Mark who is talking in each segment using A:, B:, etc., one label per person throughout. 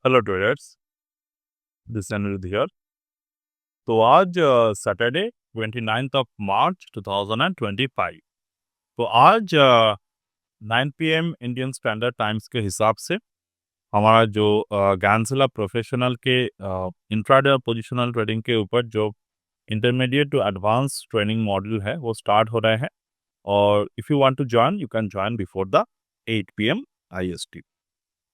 A: Hello traders, this Anirudh here. तो आज Saturday 29th of March 2025। तो आज 9 पीएम इंडियन स्टैंडर्ड टाइम्स के हिसाब से हमारा जो ज्ञानशिला प्रोफेशनल के इंट्राडे पोजिशनल ट्रेडिंग के ऊपर जो intermediate to advance training module है वो स्टार्ट हो रहे हैं। और if you want to join you can join before the 8 PM IST।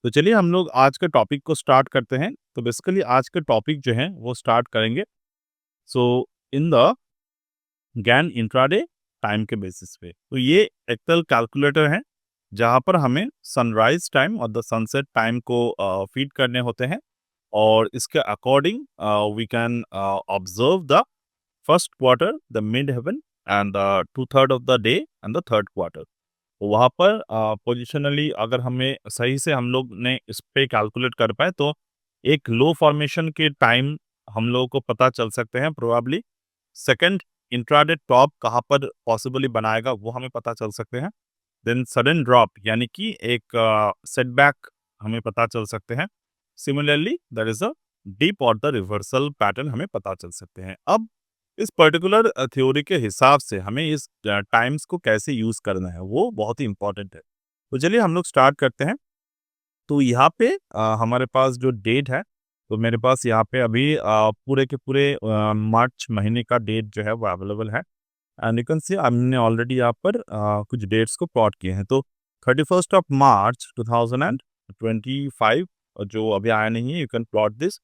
A: तो चलिए हम लोग आज के टॉपिक को स्टार्ट करते हैं। तो बेसिकली आज के टॉपिक जो है वो स्टार्ट करेंगे so in the Gyan intraday time के बेसिस पे। तो ये एक्सेल कैलकुलेटर है जहाँ पर हमें सनराइज टाइम और द सनसेट टाइम को फीड करने होते हैं और इसके according we can observe the first quarter, the mid heaven and the 2/3 of the day and the third quarter. वहाँ पर पोजिशनली अगर हमें सही से हम लोग ने इस पे कैलकुलेट कर पाए तो एक लो फॉर्मेशन के टाइम हम लोगों को पता चल सकते हैं प्रोबेबली। सेकंड, इंट्राडे टॉप कहाँ पर पॉसिबली बनाएगा वो हमें पता चल सकते हैं। देन सडन ड्रॉप यानी कि एक सेटबैक हमें पता चल सकते हैं। Similarly there is a deep और द रिवर्सल पैटर्न हमें पता चल सकते हैं। अब इस पर्टिकुलर थ्योरी के हिसाब से हमें इस टाइम्स को कैसे यूज करना है वो बहुत ही इंपॉर्टेंट है। तो चलिए हम लोग स्टार्ट करते हैं। तो यहाँ पे हमारे पास जो डेट है, तो मेरे पास यहाँ पे अभी पूरे के पूरे मार्च महीने का डेट जो है वो अवेलेबल है। एंड यू कैन सी हमने ऑलरेडी यहाँ पर कुछ डेट्स को प्लॉट किए हैं। तो 31st ऑफ मार्च 2025 जो अभी आया नहीं है, यू कैन प्लॉट दिस।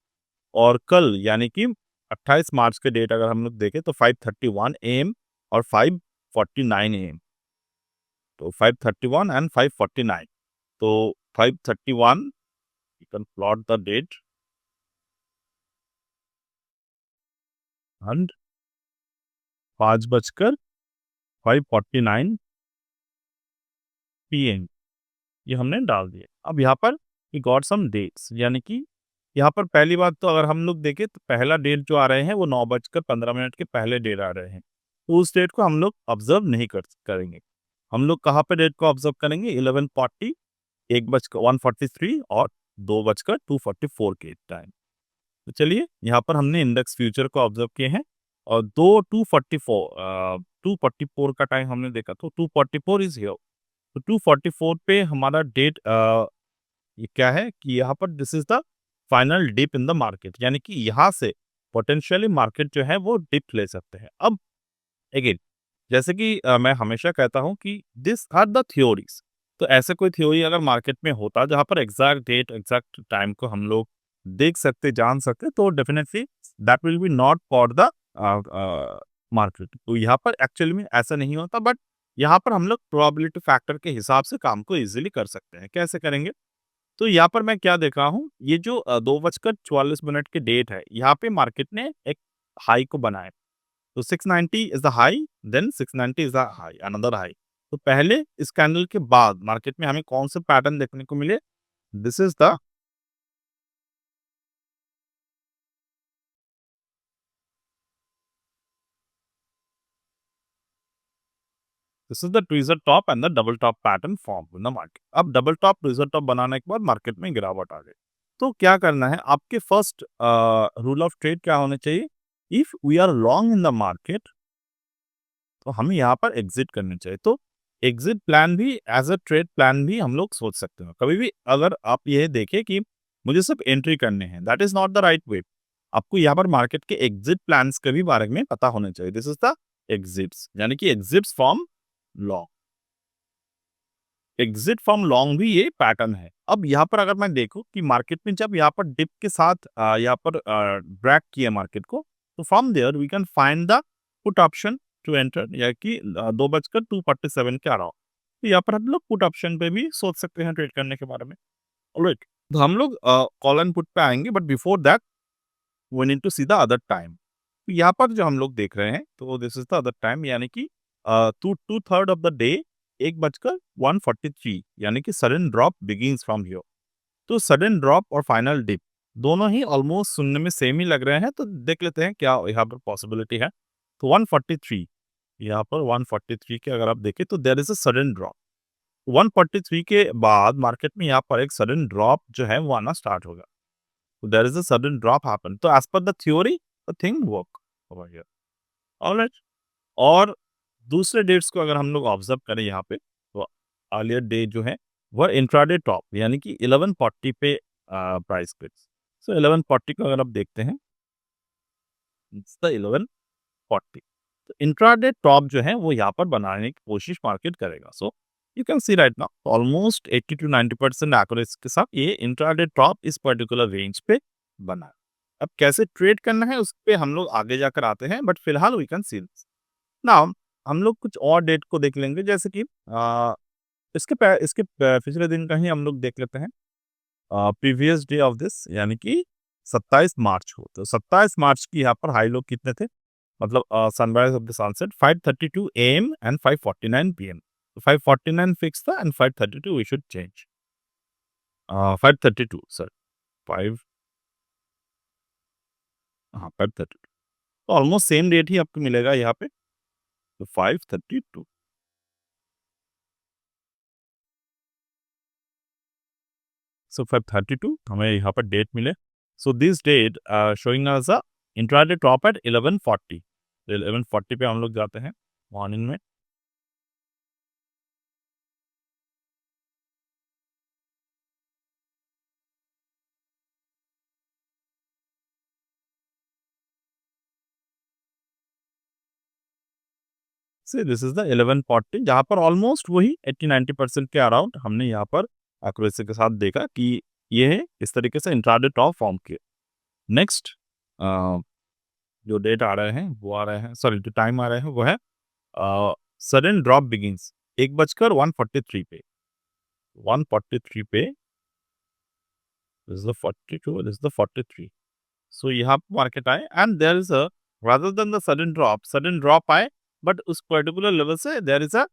A: और कल यानी कि 28 मार्च के डेट अगर हम लोग देखें तो 5:31 AM और 5:49 AM। तो 5:31 एंड 5:49। तो 5:31 you can plot the date and 5:49 PM ये हमने डाल दिया। अब यहाँ पर वी गॉट सम डेट्स यानी कि यहाँ पर पहली बात तो अगर हम लोग देखें तो पहला डेट जो आ रहे हैं वो 9:15 के पहले डेट आ रहे हैं। तो उस डेट को हम लोग ऑब्जर्व नहीं करेंगे। हम लोग कहाँ पे डेट को ऑब्जर्व करेंगे? 11:40, 1:43 और 2:244 के टाइम। तो चलिए यहाँ पर हमने इंडेक्स फ्यूचर को ऑब्जर्व किए हैं और 2:44 का टाइम हमने देखा। तो 2:44 इज हियर। तो 2:44 पे हमारा डेट ये क्या है कि यहाँ पर this is the final dip in the market, यानी कि यहाँ से पोटेंशियली मार्केट जो है वो डिप ले सकते हैं। अब अगेन जैसे कि मैं हमेशा कहता हूँ कि दिस आर द थ्योरीज। तो ऐसे कोई थ्योरी अगर मार्केट में होता जहाँ पर एग्जैक्ट डेट एग्जैक्ट टाइम को हम लोग देख सकते जान सकते तो definitely that will be not for the market. तो यहाँ पर एक्चुअली में ऐसा नहीं होता, बट यहाँ पर हम लोग प्रोबेबिलिटी फैक्टर के हिसाब से काम को इजीली कर सकते हैं। कैसे करेंगे? तो यहाँ पर मैं क्या देख रहा हूँ, ये जो 2:44 के डेट है, यहाँ पे मार्केट ने एक हाई को बनाया। तो 690 is the high, then 690 is the high, another high. तो पहले इस कैंडल के बाद मार्केट में हमें कौन से पैटर्न देखने को मिले? This is the this is the tweezer top and the double top pattern form in the market. अब डबल टॉप ट्विज़र टॉप बनाने के बाद मार्केट में गिरावट आ गई। तो क्या करना है? आपके फर्स्ट रूल ऑफ ट्रेड क्या होना चाहिए? If we are long in the market तो हमें यहाँ पर एग्जिट करनी चाहिए। तो एग्जिट प्लान भी एज अ ट्रेड प्लान भी हम लोग सोच सकते हैं। कभी भी अगर आप ये देखें कि मुझे सिर्फ एंट्री करने हैं, that is not the right way. आपको यहाँ पर मार्केट के एग्जिट प्लान्स के भी बारे में पता होना चाहिए। दिस इज द एग्जिट्स, यानी कि exits from long. Exit from long भी ये पैटर्न है। अब यहाँ पर अगर मैं देखूं कि मार्केट में जब यहाँ पर डिप के साथ यहाँ पर ड्रैग किया मार्केट को, तो from there we can find the put option to enter, या कि 2:247 के अराउंड। तो यहाँ पर हम लोग पुट ऑप्शन पे भी सोच सकते हैं ट्रेड करने के बारे में। ऑलराइट, तो हम लोग कॉल एंड पुट पे आएंगे, but before that we need to see the other time. तो यहाँ पर जो हम लोग देख रहे हैं, तो this is the other time, यानी कि 2/3 ऑफ द डे, 1:143, यानी कि sudden drop begins from here. तो सडन ड्रॉप और फाइनल डिप दोनों ही ऑलमोस्ट सुनने में सेम ही लग रहे हैं। तो देख लेते हैं क्या यहाँ पर पॉसिबिलिटी है। तो 143, यहाँ पर 143 के अगर आप देखें तो there is a sudden drop. 143 के बाद मार्केट में यहाँ पर एक सडन ड्रॉप जो है वो आना स्टार्ट होगा। There is a sudden drop happen, तो as per the theory the thing work over here. Alright, और दूसरे डेट्स को अगर हम लोग ऑब्जर्व करें यहाँ पे, तो अर्लियर डे जो है वह इंट्राडे टॉप यानी कि 1140 पे प्राइस क्लिक्स। सो 1140 को अगर आप देखते हैं, इट्स द 1140। तो इंट्राडे टॉप जो है वो यहाँ पर बनाने की कोशिश मार्केट करेगा। So you can C right now almost 80 to 90% accuracy के साथ ये इंट्राडे टॉप इस पर्टिकुलर रेंज पे बना है। अब कैसे ट्रेड करना है उस पे हम लोग आगे जाकर आते हैं, बट फिलहाल वी कैन सी नाउ हम लोग कुछ और डेट को देख लेंगे, जैसे कि पिछले दिन का ही हम लोग देख लेते हैं। प्रीवियस डे ऑफ दिस यानी कि 27 मार्च को, तो 27 मार्च की यहाँ पर हाई लो कितने थे, मतलब sunrise of the sunset 5:32 AM and 5:49 PM। तो 5:49 फिक्स था and 5:32 we should change. 5:32 sir, 5, हाँ 5:32, तो ऑलमोस्ट सेम रेट ही आपको मिलेगा यहाँ पे, तो 5:32। सो 5:32 हमें यहाँ पर डेट मिले। So this date showing us a intraday top at 11:40। तो 11:40 पे हम लोग जाते हैं मॉर्निंग में। से दिस इज द 11:40 जहाँ पर ऑलमोस्ट वही 80-90% के अराउंड हमने यहाँ पर एक्यूरेसी के साथ देखा कि ये है इस तरीके से इंट्राडे टॉप फॉर्म किए। नेक्स्ट जो डेट आ रहे हैं वो आ रहे हैं, सॉरी जो टाइम आ रहे हैं वो है सडन ड्रॉप बिगिंस 1:43 पे, 1:43 पे, this is the 42, this is the 43। So यहाँ पे मार्केट आए and there is a rather than the sudden drop आए, बट उस पर्टिकुलर लेवल से there is a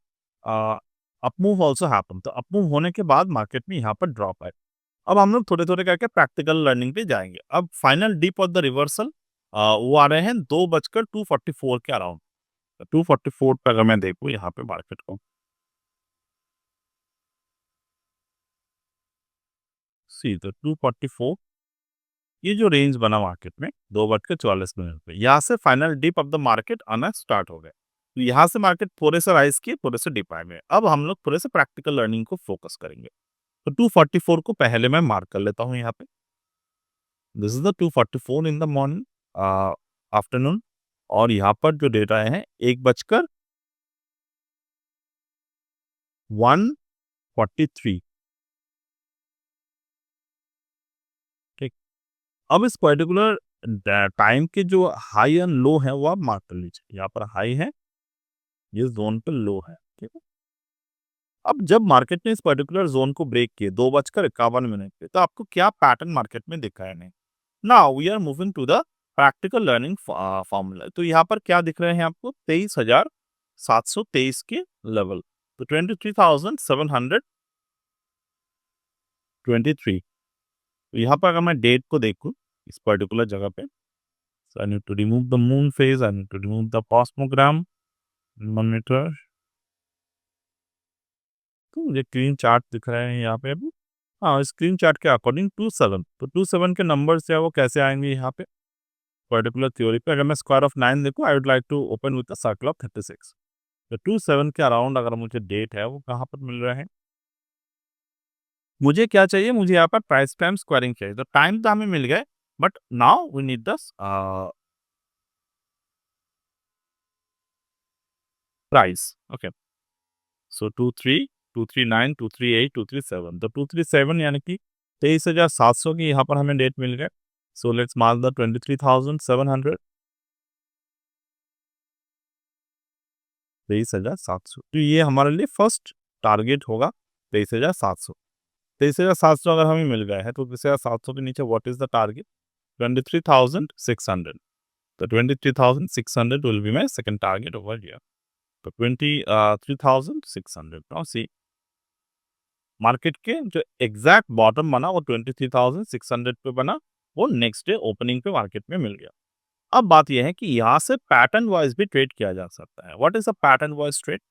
A: up move also happen. तो अप मूव होने के बाद मार्केट में यहाँ पर ड्रॉप आए। अब हम लोग थोड़े-थोड़े करके प्रैक्टिकल लर्निंग पे जाएँगे। अब final dip of the reversal वो आ रहे हैं 2:244 के अराउंड। 2:44 पे अगर मैं देखूँ यहाँ पे मार्केट को, सी तो 2:44 ये जो रेंज बना मार्केट में 2:44 पे, यहाँ से final dip of the market आना स्टार्ट हो गए। तो यहाँ से मार्केट थोड़े से राइज किए, थोड़े से डिप आए हुए। अब हम लोग थोड़े से प्रैक्टिकल लर्निंग को फोकस करेंगे। तो 2:44 को पहले मैं मार्क कर लेता हूँ यहाँ पे। This is the 2:44 in the morning, afternoon, और यहाँ पर जो डेट आए हैं 1:43। ठीक, अब इस पर्टिकुलर टाइम के जो हाई एंड लो है वो आप मार्क कर लीजिए। यहाँ पर हाई है, ये जोन पे लो है। ठीक है, अब जब मार्केट ने इस पर्टिकुलर जोन को ब्रेक किए 2:51 पे, तो आपको क्या पैटर्न मार्केट में दिखा है नहीं। Now we are moving to the practical learning formula. तो यहाँ पर क्या दिख रहे हैं आपको, 23,723 के लेवल, तो 23,723। तो यहाँ पर अगर मैं डेट को देखूँ इस पर्टिकुलर जगह पे, so I need to remove the moon phase, I need to remove the cosmogram monitor। तो मुझे क्लीन चार्ट दिख रहे हैं यहाँ पे अभी। हाँ, स्क्रीन चार्ट के अकॉर्डिंग 27, तो 27 के नंबर से वो कैसे आएंगे यहाँ पे पर्टिकुलर थ्योरी पे। अगर मैं स्क्वायर ऑफ 9 देखूँ, I would like to open with the circle of 36। तो 27 के अराउंड अगर मुझे डेट है वो कहाँ पर मिल रहे हैं, मुझे क्या चाहिए, मुझे यहाँ पर प्राइस टाइम स्क्वायरिंग चाहिए। तो टाइम तो हमें मिल गए, but now we need the price. Okay, so 23, 239, 238, 237, तो 237 यानी कि 23,700 की यहाँ पर हमें डेट मिल गए। So let's mark the 23,700, 23,700। तो ये हमारे लिए फर्स्ट टारगेट होगा 23,700। 23,700 अगर हमें मिल गया है तो 23,700 के नीचे व्हाट इज द टारगेट, 23,600। तो 23,600 will be my second target over here. तो 23,600। नाउ सी मार्केट के जो एग्जैक्ट बॉटम बना वो 23,600 पे बना, वो नेक्स्ट डे ओपनिंग पे मार्केट में मिल गया। अब बात यह है कि यहाँ से पैटर्न वाइज भी ट्रेड किया जा सकता है। What is a pattern wise trade,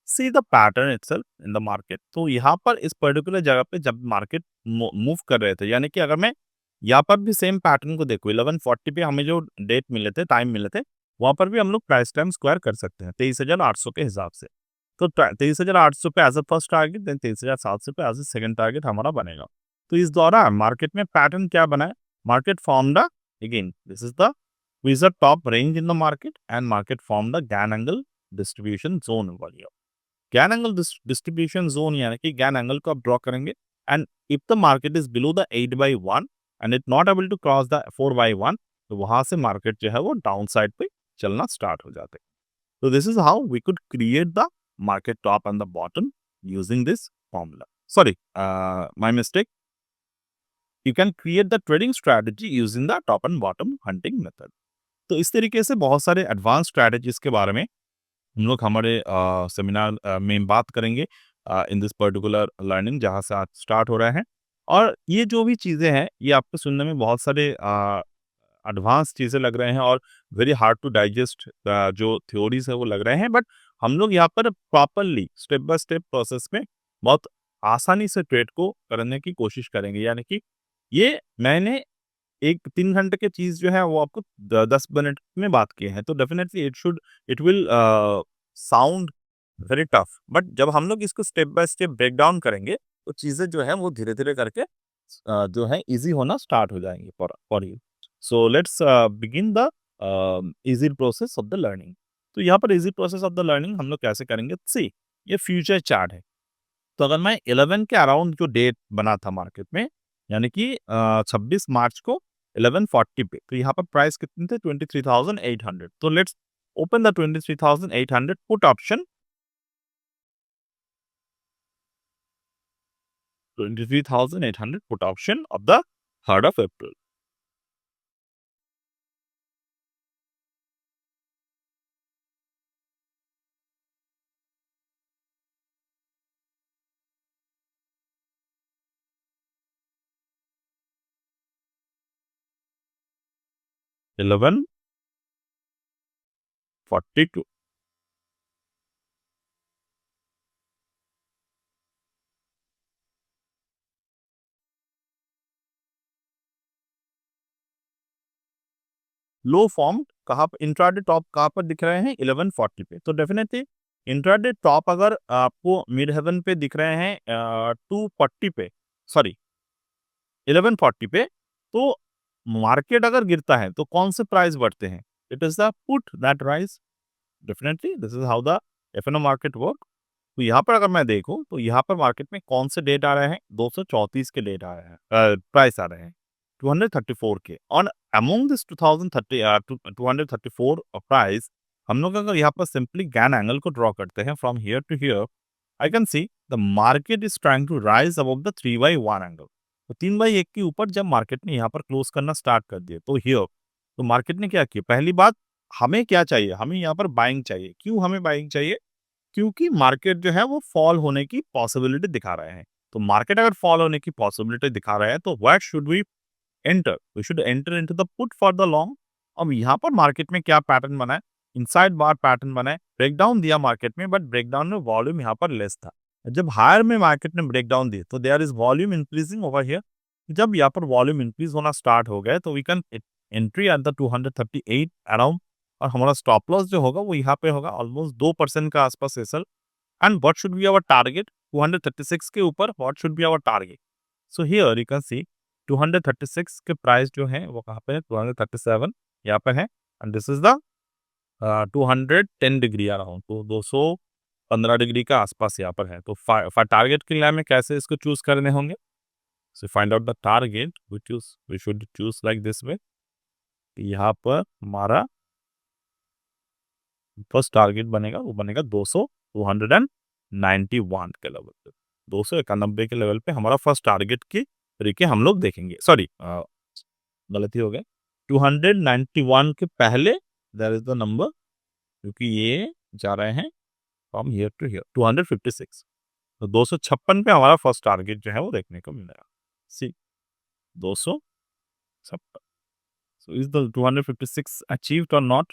A: see the pattern itself in the market. तो यहाँ पर इस पर्टिकुलर जगह पे जब मार्केट मूव कर रहे थे, यानी कि अगर मैं यहाँ पर भी सेम पैटर्न को देखो, 1140 पे हमें जो डेट मिले थे, टाइम मिले थे, वहाँ पर भी हम लोग प्राइस टाइम स्क्वायर कर सकते हैं 23,800 के हिसाब से। तो 23,800 पे as a first target, then 23,700 पे एज अ सेकंड टारगेट हमारा बनेगा। तो इस दौरान मार्केट में पैटर्न क्या बना है? Market formed again this is the is a top range in the market and market formed a Gann angle distribution zone over here. Gann angle distribution zone यानी कि Gann angle को आप draw करेंगे and if the market is below the 8/1 and it not able to cross the 4/1 तो वहां से market जो है वो डाउन साइड पे चलना स्टार्ट हो जाते हैं. So this is how we could create the market top and the bottom using this formula. Sorry, my mistake. You can create the trading strategy using the top and bottom hunting method. तो इस तरीके से बहुत सारे advance strategies के बारे में हम लोग हमारे सेमिनार में बात करेंगे इन दिस पर्टिकुलर लर्निंग जहाँ से आज स्टार्ट हो रहे हैं. और ये जो भी चीज़ें हैं ये आपको सुनने में बहुत सारे एडवांस चीज़ें लग रहे हैं और वेरी हार्ड टू डाइजेस्ट जो थ्योरीज है वो लग रहे हैं, बट हम लोग यहाँ पर properly step by step process में बहुत आसानी से ट्रेड को करने की कोशिश करेंगे. यानी कि ये मैंने एक 3 घंटे की चीज़ जो है वो आपको 10 मिनट में बात किए हैं, तो definitely it will sound very tough, but जब हम लोग इसको step by step break down करेंगे तो चीज़ें जो है वो धीरे-धीरे करके जो है ईज़ी होना स्टार्ट हो जाएँगी for you. So let's begin the easy process of the learning. तो यहाँ पर easy process of the learning हम लोग कैसे करेंगे? सी, ये फ्यूचर चार्ट है. तो अगर मैं 11 के अराउंड जो डेट बना था मार्केट में, यानी कि 26 मार्च को 11:40 पे, तो यहाँ पर प्राइस कितने थे? 23,800. तो let's open the 23,800 put option. 23,800 put option of the 3rd of April. 11:42. Low form कहाँ पर, इंट्राडे टॉप कहाँ पर दिख रहे हैं? 11:40 पे. तो डेफिनेटली इंट्राडे टॉप अगर आपको मिड हेवन पे दिख रहे हैं 240 पे, सॉरी 1140 पे, तो मार्केट अगर गिरता है तो कौन से प्राइस बढ़ते हैं? It is the put that rise. Definitely this is how the FNO market work. तो यहाँ पर अगर मैं देखूं तो यहाँ पर मार्केट में कौन से डेट आ रहे हैं? 234 के डेट आ रहे हैं, प्राइस आ रहे हैं 234 के. ऑन अमोंग दिस 234 प्राइस, हम लोग अगर यहाँ पर सिंपली गैन एंगल को ड्रॉ करते हैं from here to here, I can see the market is trying to rise above the 3/1 angle. तो 3/1 के ऊपर जब मार्केट ने यहाँ पर क्लोज करना स्टार्ट कर दिया तो हियर, तो मार्केट ने क्या किया? पहली बात, हमें क्या चाहिए? हमें यहाँ पर बाइंग चाहिए. क्यों हमें बाइंग चाहिए? क्योंकि मार्केट जो है वो फॉल होने की पॉसिबिलिटी दिखा रहे हैं. तो मार्केट अगर फॉल होने की पॉसिबिलिटी दिखा रहा है तो what should we enter? We should enter into the put for the long. अब यहाँ पर मार्केट में क्या पैटर्न बना है? इनसाइड बार पैटर्न बना है. ब्रेकडाउन दिया मार्केट में, बट ब्रेकडाउन में वॉल्यूम यहाँ पर लेस था. जब हायर में मार्केट ने ब्रेकडाउन दिए तो there is volume increasing over here. जब यहाँ पर वॉल्यूम इंक्रीज होना स्टार्ट हो गए तो we can entry at the 238 around. और हमारा स्टॉप लॉस जो होगा वो यहाँ पे होगा ऑलमोस्ट 2% का आसपास SL. And what should be our target? 236 के ऊपर what should be our target? So here you can see 236 के प्राइस जो है वो कहाँ पे है? 237 यहाँ पे है. And this is the 210 degree around, तो 215 डिग्री का आसपास यहाँ पर है. तो टारगेट के लिए हमें कैसे इसको चूज करने होंगे? So find out the target we should choose like this way. यहाँ पर हमारा फर्स्ट टारगेट बनेगा, वो बनेगा 291 के लेवल पे. 291 के लेवल पे हमारा फर्स्ट टारगेट के तरीके हम लोग देखेंगे. सॉरी, गलती हो गई. 291 के पहले देयर इज द नंबर, क्योंकि ये जा रहे हैं फ्रॉम हियर टू हियर 256. तो 256 पे हमारा फर्स्ट टारगेट जो है वो देखने को मिलेगा. सी 256. सो इज द 256 अचीव्ड और नॉट?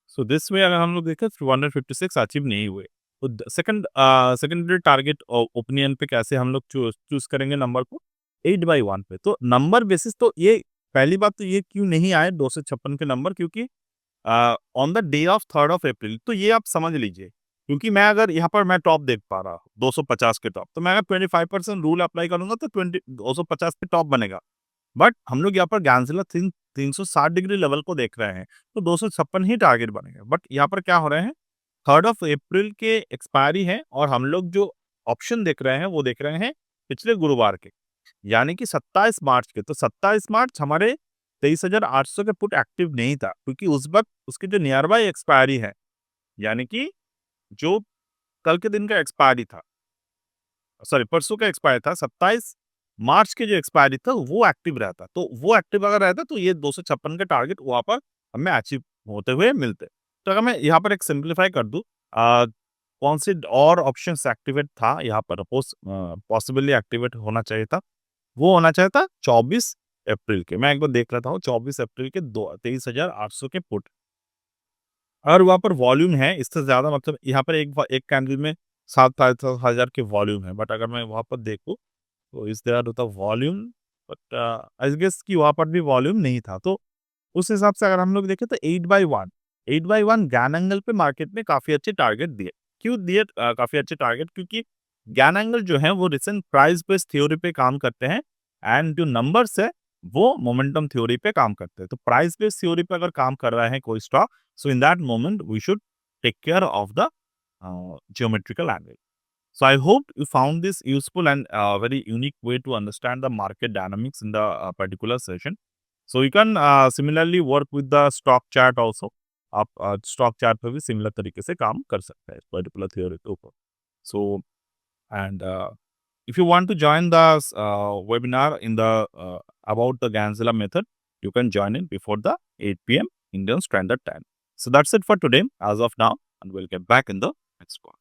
A: सो दिस वे अगर हम लोग देखें 256 अचीव नहीं हुए, तो सेकंडरी टारगेट ओपिनियन पे कैसे हम लोग चूज करेंगे नंबर को? 8/1 पे। तो नंबर बेसिस तो ये पहली बात तो ये क्यों नहीं आए 256 के नंबर, क्योंकि on the day of 3rd of April, तो ये आप समझ लीजिए। क्योंकि मैं अगर यहाँ पर मैं टॉप देख पा रहा हूँ 250 के टॉप, तो मैं अगर 25% रूल अप्लाई करूँगा तो 250 पे टॉप बनेगा। बट हम लोग यहाँ पर गैंजिला 360 डिग्री लेवल को देख रहे हैं, तो 256 ही टारगेट बनेगा। बट यहाँ पर क्या हो रहे हैं, 3rd ऑफ अप्रैल के एक्सपायरी है और हम लोग जो ऑप्शन देख रहे हैं वो देख रहे हैं पिछले गुरुवार के, यानी कि 27 मार्च के। तो 27 मार्च हमारे 23,800 के पुट एक्टिव नहीं था, क्योंकि उस वक्त उसके जो नियर बाय एक्सपायरी है, यानी कि जो कल के दिन का एक्सपायरी था, सॉरी परसों का एक्सपायर था, 27 मार्च के जो एक्सपायरी था वो एक्टिव रहता। तो वो एक्टिव अगर रहता तो ये 256 के टारगेट वहाँ पर हमें अचीव होते हुए मिलते। तो अगर मैं यहाँ पर एक सिंप्लीफाई कर दूँ, कौन से और ऑप्शंस एक्टिवेट था यहाँ पर, पॉसिबली एक्टिवेट होना चाहिए था, वो होना चाहिए था 24 अप्रैल के। मैं एक बार देख लेता हूँ 24 अप्रैल के 23,800 के पुट, और वहाँ पर वॉल्यूम है इससे ज़्यादा, मतलब यहाँ पर एक कैंडल में 7,500 के वॉल्यूम है। बट अगर मैं वहाँ पर देखूँ तो इस देयर होता वॉल्यूम, बट आई गेस कि वहाँ पर भी वॉल्यूम नहीं था। तो उस हिसाब से अगर हम लोग देखें तो 8/1 ज्ञान एंगल पे मार्केट में काफ़ी अच्छे टारगेट दिए। क्यों दिए काफ़ी अच्छे टारगेट? क्योंकि ज्ञान एंगल जो है वो रिसेंट प्राइस बेस्ड थ्योरी पे काम करते हैं, एंड जो नंबर्स है वो मोमेंटम थ्योरी पे काम करते हैं। तो प्राइस बेस्ड थ्योरी पे अगर काम कर रहा है कोई stock, so in that moment we should take care of the geometrical angle. So I hope you found this useful and very unique way to understand the market dynamics in the particular session. So you can similarly work with the stock chart also. आप stock chart पे भी similar तरीके से काम कर सकते हैं particular theory के ऊपर। So and if you want to join the webinar in the about the Ganzilla method, you can join in before the 8 p.m. Indian Standard Time. So that's it for today as of now, and we'll get back in the next one.